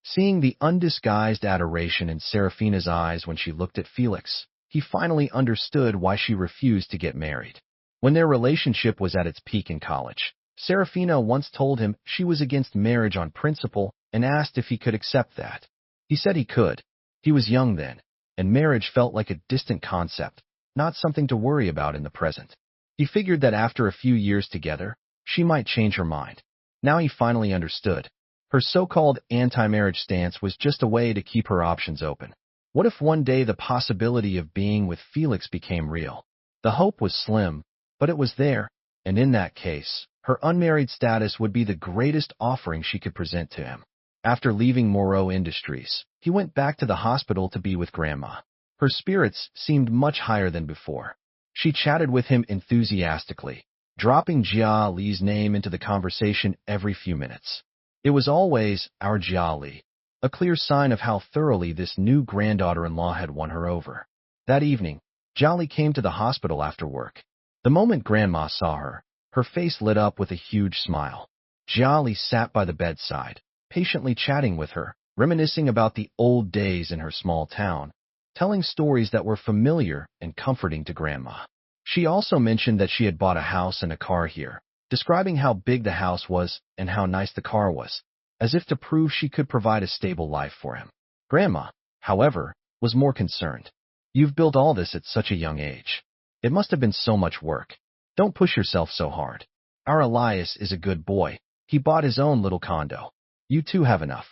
Seeing the undisguised adoration in Serafina's eyes when she looked at Felix, he finally understood why she refused to get married. When their relationship was at its peak in college, Serafina once told him she was against marriage on principle and asked if he could accept that. He said he could. He was young then, and marriage felt like a distant concept, not something to worry about in the present. He figured that after a few years together, she might change her mind. Now he finally understood. Her so-called anti-marriage stance was just a way to keep her options open. What if one day the possibility of being with Felix became real? The hope was slim, but it was there, and in that case, her unmarried status would be the greatest offering she could present to him. After leaving Moreau Industries, he went back to the hospital to be with Grandma. Her spirits seemed much higher than before. She chatted with him enthusiastically, dropping Jia Li's name into the conversation every few minutes. It was always our Jia Li, a clear sign of how thoroughly this new granddaughter-in-law had won her over. That evening, Jia Li came to the hospital after work. The moment Grandma saw her, her face lit up with a huge smile. Jia Li sat by the bedside, patiently chatting with her, reminiscing about the old days in her small town, telling stories that were familiar and comforting to Grandma. She also mentioned that she had bought a house and a car here, describing how big the house was and how nice the car was, as if to prove she could provide a stable life for him. Grandma, however, was more concerned. You've built all this at such a young age. It must have been so much work. Don't push yourself so hard. Our Elias is a good boy. He bought his own little condo. You two have enough.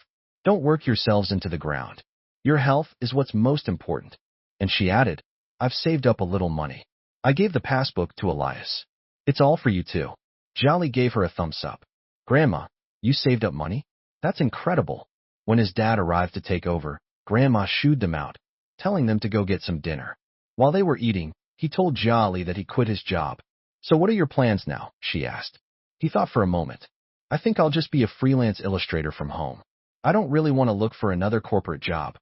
Don't work yourselves into the ground. Your health is what's most important. And she added, I've saved up a little money. I gave the passbook to Elias. It's all for you too. Jolly gave her a thumbs up. Grandma, you saved up money? That's incredible. When his dad arrived to take over, Grandma shooed them out, telling them to go get some dinner. While they were eating, he told Jolly that he quit his job. So what are your plans now? She asked. He thought for a moment. I think I'll just be a freelance illustrator from home. I don't really want to look for another corporate job.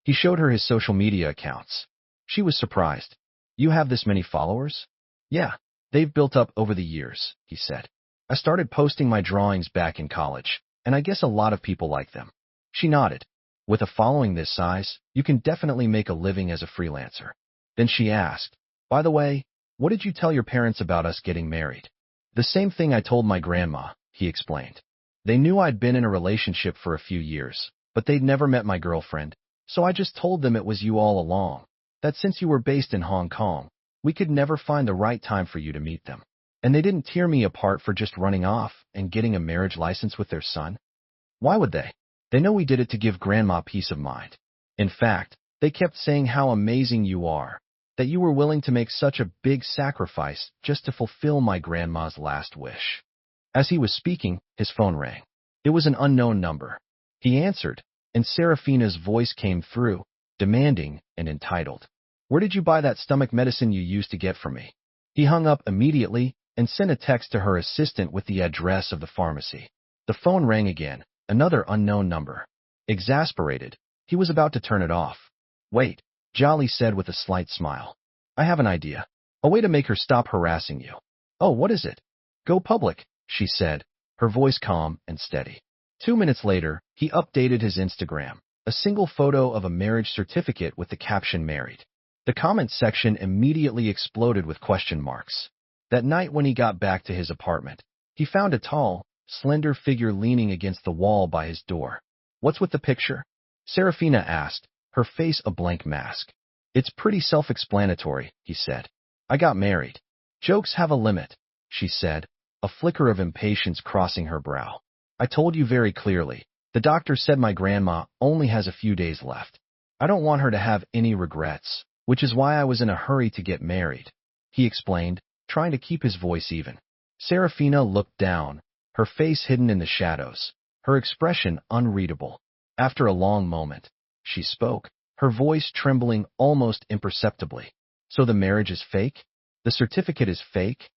He showed her his social media accounts. She was surprised. You have this many followers? Yeah, they've built up over the years, he said. I started posting my drawings back in college, and I guess a lot of people like them. She nodded. With a following this size, you can definitely make a living as a freelancer. Then she asked, by the way, what did you tell your parents about us getting married? The same thing I told my grandma, he explained. They knew I'd been in a relationship for a few years, but they'd never met my girlfriend, so I just told them it was you all along, that since you were based in Hong Kong, we could never find the right time for you to meet them. And they didn't tear me apart for just running off and getting a marriage license with their son. Why would they? They know we did it to give Grandma peace of mind. In fact, they kept saying how amazing you are, that you were willing to make such a big sacrifice just to fulfill my grandma's last wish. As he was speaking, his phone rang. It was an unknown number. He answered, and Serafina's voice came through, demanding and entitled. Where did you buy that stomach medicine you used to get from me? He hung up immediately and sent a text to her assistant with the address of the pharmacy. The phone rang again, another unknown number. Exasperated, he was about to turn it off. Wait, Jolly said with a slight smile. I have an idea. A way to make her stop harassing you. Oh, what is it? Go public, she said, her voice calm and steady. 2 minutes later, he updated his Instagram, a single photo of a marriage certificate with the caption married. The comment section immediately exploded with question marks. That night when he got back to his apartment, he found a tall, slender figure leaning against the wall by his door. What's with the picture? Serafina asked, her face a blank mask. It's pretty self-explanatory, he said. I got married. Jokes have a limit, she said, a flicker of impatience crossing her brow. I told you very clearly. The doctor said my grandma only has a few days left. I don't want her to have any regrets, which is why I was in a hurry to get married, he explained, trying to keep his voice even. Serafina looked down, her face hidden in the shadows, her expression unreadable. After a long moment, she spoke, her voice trembling almost imperceptibly. So the marriage is fake? The certificate is fake?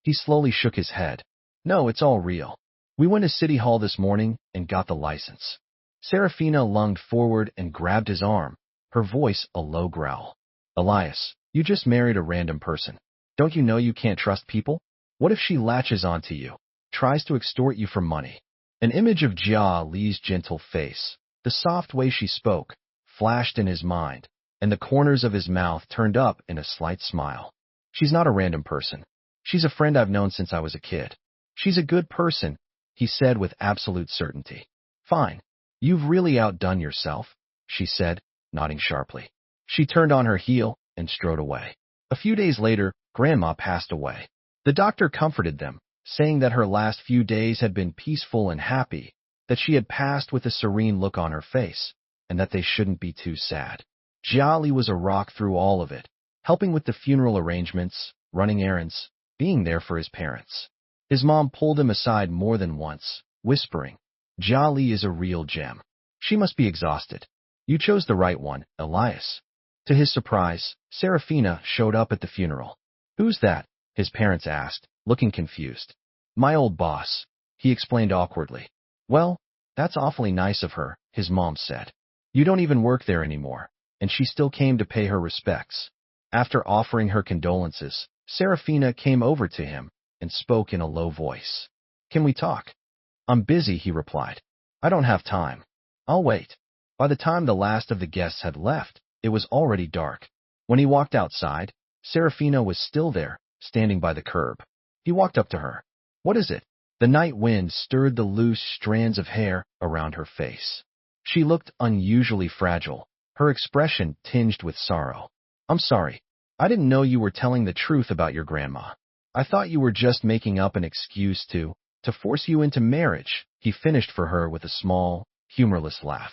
He slowly shook his head. No, it's all real. We went to City Hall this morning and got the license. Serafina lunged forward and grabbed his arm, her voice a low growl. Elias, you just married a random person. Don't you know you can't trust people? What if she latches onto you, tries to extort you for money? An image of Jia Li's gentle face, the soft way she spoke, flashed in his mind, and the corners of his mouth turned up in a slight smile. She's not a random person. She's a friend I've known since I was a kid. She's a good person, he said with absolute certainty. Fine. You've really outdone yourself, she said, nodding sharply. She turned on her heel and strode away. A few days later, Grandma passed away. The doctor comforted them, saying that her last few days had been peaceful and happy, that she had passed with a serene look on her face, and that they shouldn't be too sad. Jia Li was a rock through all of it, helping with the funeral arrangements, running errands, being there for his parents. His mom pulled him aside more than once, whispering, Jia Li is a real gem. She must be exhausted. You chose the right one, Elias. To his surprise, Serafina showed up at the funeral. Who's that? His parents asked, looking confused. My old boss, he explained awkwardly. Well, that's awfully nice of her, his mom said. You don't even work there anymore, and she still came to pay her respects. After offering her condolences, Serafina came over to him and spoke in a low voice. Can we talk? I'm busy, he replied. I don't have time. I'll wait. By the time the last of the guests had left, it was already dark. When he walked outside, Serafina was still there, standing by the curb. He walked up to her. What is it? The night wind stirred the loose strands of hair around her face. She looked unusually fragile, her expression tinged with sorrow. I'm sorry. I didn't know you were telling the truth about your grandma. I thought you were just making up an excuse to force you into marriage, he finished for her with a small, humorless laugh.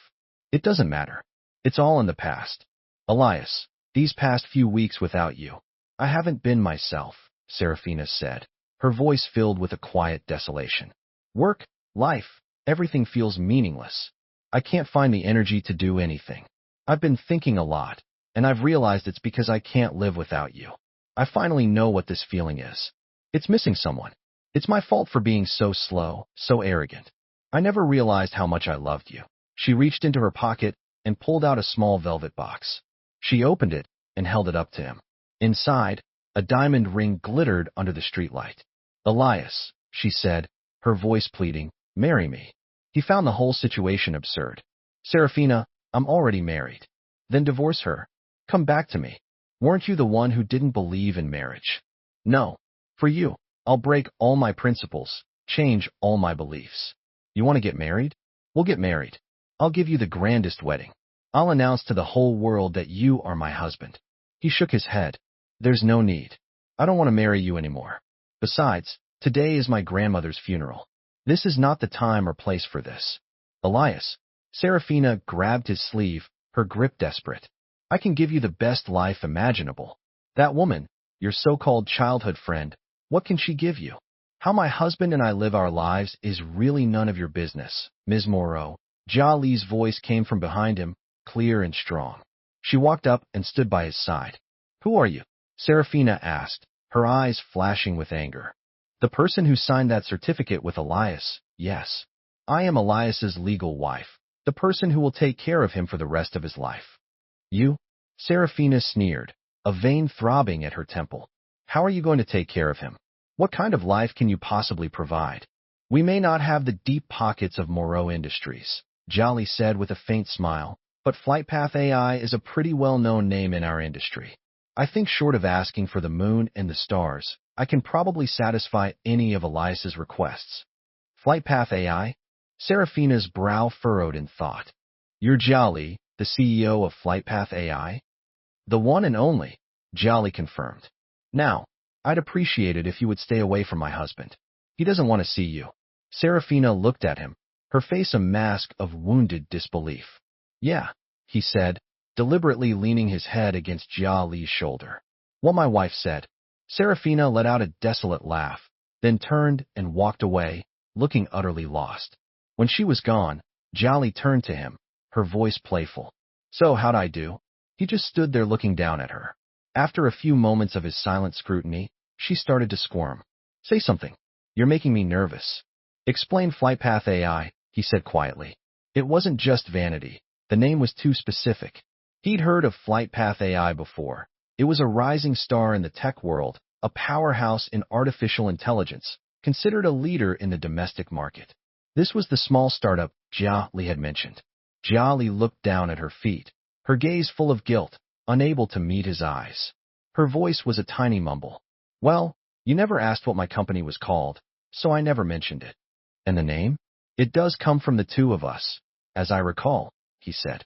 It doesn't matter. It's all in the past. Elias, these past few weeks without you, I haven't been myself, Serafina said, her voice filled with a quiet desolation. Work, life, everything feels meaningless. I can't find the energy to do anything. I've been thinking a lot, and I've realized it's because I can't live without you. I finally know what this feeling is. It's missing someone. It's my fault for being so slow, so arrogant. I never realized how much I loved you. She reached into her pocket and pulled out a small velvet box. She opened it and held it up to him. Inside, a diamond ring glittered under the streetlight. Elias, she said, her voice pleading, marry me. He found the whole situation absurd. Serafina, I'm already married. Then divorce her. Come back to me. Weren't you the one who didn't believe in marriage? No. For you, I'll break all my principles, change all my beliefs. You want to get married? We'll get married. I'll give you the grandest wedding. I'll announce to the whole world that you are my husband. He shook his head. There's no need. I don't want to marry you anymore. Besides, today is my grandmother's funeral. This is not the time or place for this. Elias, Serafina grabbed his sleeve, her grip desperate. I can give you the best life imaginable. That woman, your so-called childhood friend, what can she give you? How my husband and I live our lives is really none of your business, Ms. Moreau. Jia Li's voice came from behind him, clear and strong. She walked up and stood by his side. Who are you? Serafina asked, her eyes flashing with anger. The person who signed that certificate with Elias, yes. I am Elias's legal wife, the person who will take care of him for the rest of his life. You? Serafina sneered, a vein throbbing at her temple. How are you going to take care of him? What kind of life can you possibly provide? We may not have the deep pockets of Moreau Industries, Jia Li said with a faint smile, but Flightpath AI is a pretty well-known name in our industry. I think short of asking for the moon and the stars, I can probably satisfy any of Elias's requests. Flightpath AI? Serafina's brow furrowed in thought. You're Jolly, the CEO of FlightPath AI? The one and only, Jolly confirmed. Now, I'd appreciate it if you would stay away from my husband. He doesn't want to see you. Serafina looked at him, her face a mask of wounded disbelief. Yeah, he said, deliberately leaning his head against Jolly's shoulder. What my wife said. Serafina let out a desolate laugh, then turned and walked away, looking utterly lost. When she was gone, Jolly turned to him, her voice playful. So how'd I do? He just stood there looking down at her. After a few moments of his silent scrutiny, she started to squirm. Say something. You're making me nervous. Explain FlightPath AI, he said quietly. It wasn't just vanity. The name was too specific. He'd heard of FlightPath AI before. It was a rising star in the tech world, a powerhouse in artificial intelligence, considered a leader in the domestic market. This was the small startup Jolly had mentioned. Jolly looked down at her feet, her gaze full of guilt, unable to meet his eyes. Her voice was a tiny mumble. Well, you never asked what my company was called, so I never mentioned it. And the name? It does come from the two of us, as I recall, he said.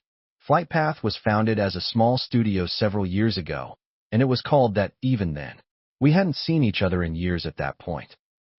FlightPath was founded as a small studio several years ago, and it was called that even then. We hadn't seen each other in years at that point.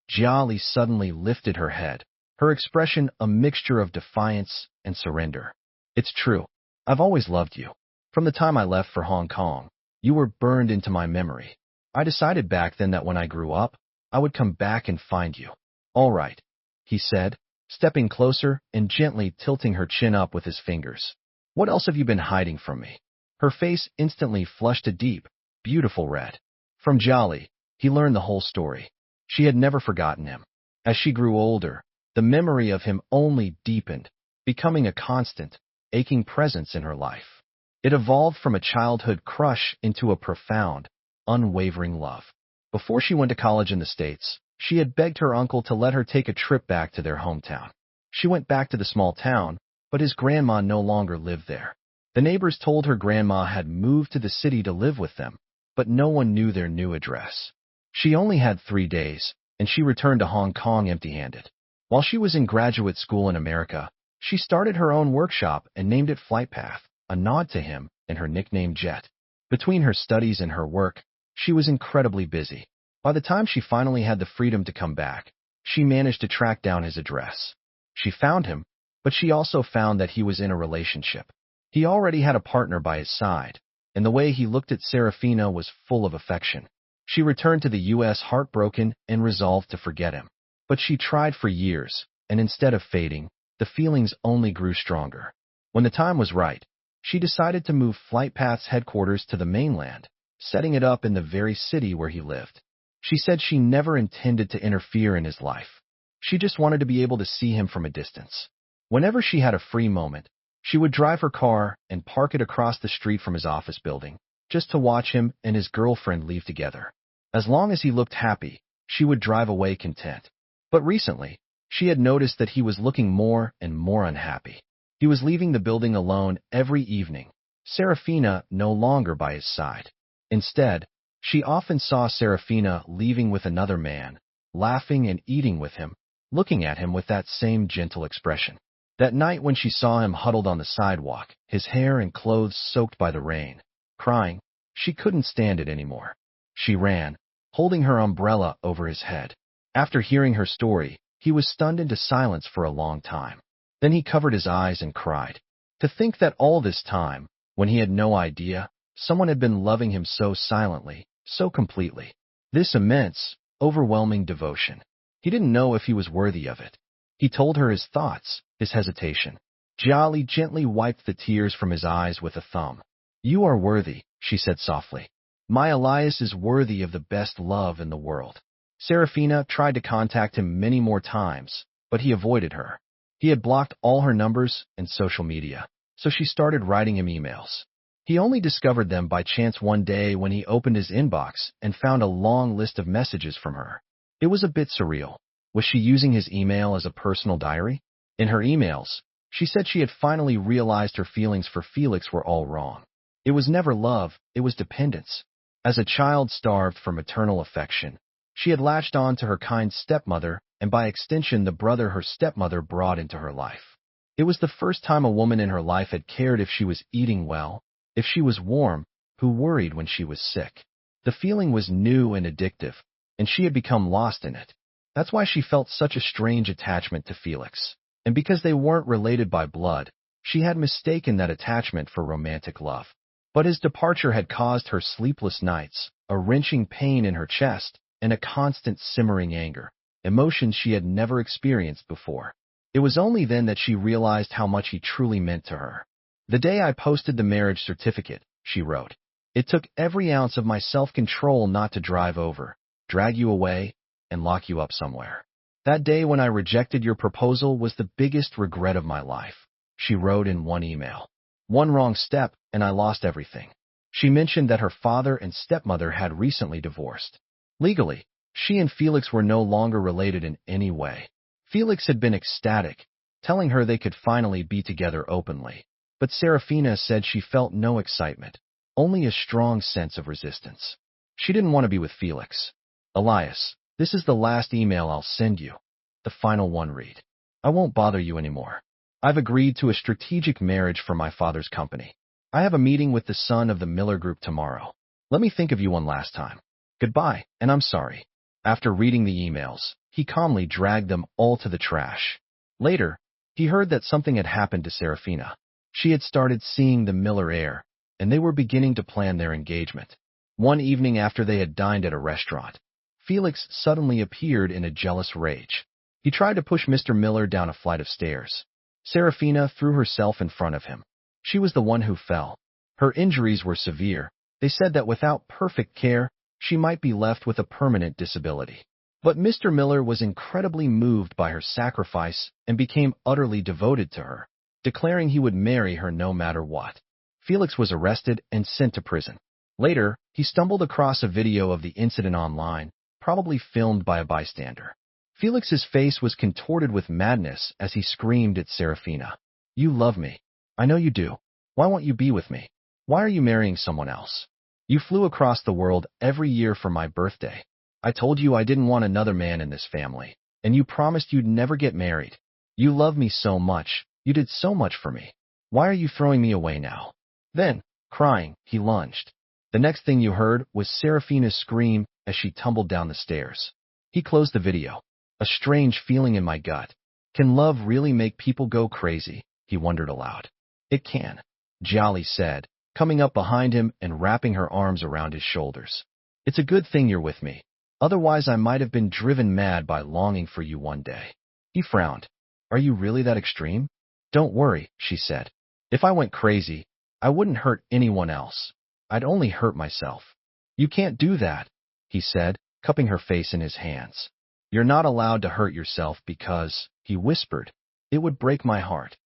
Jolly suddenly lifted her head, her expression a mixture of defiance and surrender. It's true. I've always loved you. From the time I left for Hong Kong, you were burned into my memory. I decided back then that when I grew up, I would come back and find you. All right, he said, stepping closer and gently tilting her chin up with his fingers. What else have you been hiding from me? Her face instantly flushed a deep, beautiful red. From Jolly, he learned the whole story. She had never forgotten him. As she grew older, the memory of him only deepened, becoming a constant, aching presence in her life. It evolved from a childhood crush into a profound, unwavering love. Before she went to college in the States, she had begged her uncle to let her take a trip back to their hometown. She went back to the small town, but his grandma no longer lived there. The neighbors told her grandma had moved to the city to live with them, but no one knew their new address. She only had 3 days, and she returned to Hong Kong empty-handed. While she was in graduate school in America, she started her own workshop and named it FlightPath, a nod to him and her nickname Jet. Between her studies and her work, she was incredibly busy. By the time she finally had the freedom to come back, she managed to track down his address. She found him, but she also found that he was in a relationship. He already had a partner by his side, and the way he looked at Serafina was full of affection. She returned to the U.S. heartbroken and resolved to forget him. But she tried for years, and instead of fading, the feelings only grew stronger. When the time was right, she decided to move FlightPath's headquarters to the mainland, setting it up in the very city where he lived. She said she never intended to interfere in his life. She just wanted to be able to see him from a distance. Whenever she had a free moment, she would drive her car and park it across the street from his office building, just to watch him and his girlfriend leave together. As long as he looked happy, she would drive away content. But recently, she had noticed that he was looking more and more unhappy. He was leaving the building alone every evening, Serafina no longer by his side. Instead, she often saw Serafina leaving with another man, laughing and eating with him, looking at him with that same gentle expression. That night when she saw him huddled on the sidewalk, his hair and clothes soaked by the rain, crying, she couldn't stand it anymore. She ran, holding her umbrella over his head. After hearing her story, he was stunned into silence for a long time. Then he covered his eyes and cried. To think that all this time, when he had no idea, someone had been loving him so silently, so completely. This immense, overwhelming devotion. He didn't know if he was worthy of it. He told her his thoughts, his hesitation. Jolly gently wiped the tears from his eyes with a thumb. You are worthy, she said softly. My Elias is worthy of the best love in the world. Serafina tried to contact him many more times, but he avoided her. He had blocked all her numbers and social media, so she started writing him emails. He only discovered them by chance one day when he opened his inbox and found a long list of messages from her. It was a bit surreal. Was she using his email as a personal diary? In her emails, she said she had finally realized her feelings for Felix were all wrong. It was never love, it was dependence. As a child starved for maternal affection, she had latched on to her kind stepmother and by extension the brother her stepmother brought into her life. It was the first time a woman in her life had cared if she was eating well, if she was warm, who worried when she was sick. The feeling was new and addictive, and she had become lost in it. That's why she felt such a strange attachment to Felix. And because they weren't related by blood, she had mistaken that attachment for romantic love. But his departure had caused her sleepless nights, a wrenching pain in her chest, and a constant simmering anger, emotions she had never experienced before. It was only then that she realized how much he truly meant to her. "The day I posted the marriage certificate," she wrote, "it took every ounce of my self-control not to drive over, drag you away, and lock you up somewhere. That day when I rejected your proposal was the biggest regret of my life," she wrote in one email. "One wrong step, and I lost everything." She mentioned that her father and stepmother had recently divorced. Legally, she and Felix were no longer related in any way. Felix had been ecstatic, telling her they could finally be together openly. But Serafina said she felt no excitement, only a strong sense of resistance. She didn't want to be with Felix. "Elias, this is the last email I'll send you." The final one read, "I won't bother you anymore. I've agreed to a strategic marriage for my father's company. I have a meeting with the son of the Miller Group tomorrow. Let me think of you one last time. Goodbye, and I'm sorry." After reading the emails, he calmly dragged them all to the trash. Later, he heard that something had happened to Serafina. She had started seeing the Miller heir, and they were beginning to plan their engagement. One evening after they had dined at a restaurant, Felix suddenly appeared in a jealous rage. He tried to push Mr. Miller down a flight of stairs. Serafina threw herself in front of him. She was the one who fell. Her injuries were severe. They said that without perfect care, she might be left with a permanent disability. But Mr. Miller was incredibly moved by her sacrifice and became utterly devoted to her, declaring he would marry her no matter what. Felix was arrested and sent to prison. Later, he stumbled across a video of the incident online, probably filmed by a bystander. Felix's face was contorted with madness as he screamed at Serafina, "You love me. I know you do. Why won't you be with me? Why are you marrying someone else? You flew across the world every year for my birthday. I told you I didn't want another man in this family, and you promised you'd never get married. You love me so much. You did so much for me. Why are you throwing me away now?" Then, crying, he lunged. The next thing you heard was Serafina's scream as she tumbled down the stairs. He closed the video. "A strange feeling in my gut. Can love really make people go crazy?" he wondered aloud. "It can," Jolly said, coming up behind him and wrapping her arms around his shoulders. "It's a good thing you're with me. Otherwise I might have been driven mad by longing for you one day." He frowned. "Are you really that extreme?" "Don't worry," she said. "If I went crazy, I wouldn't hurt anyone else. I'd only hurt myself." "You can't do that," he said, cupping her face in his hands. "You're not allowed to hurt yourself because," he whispered, "it would break my heart."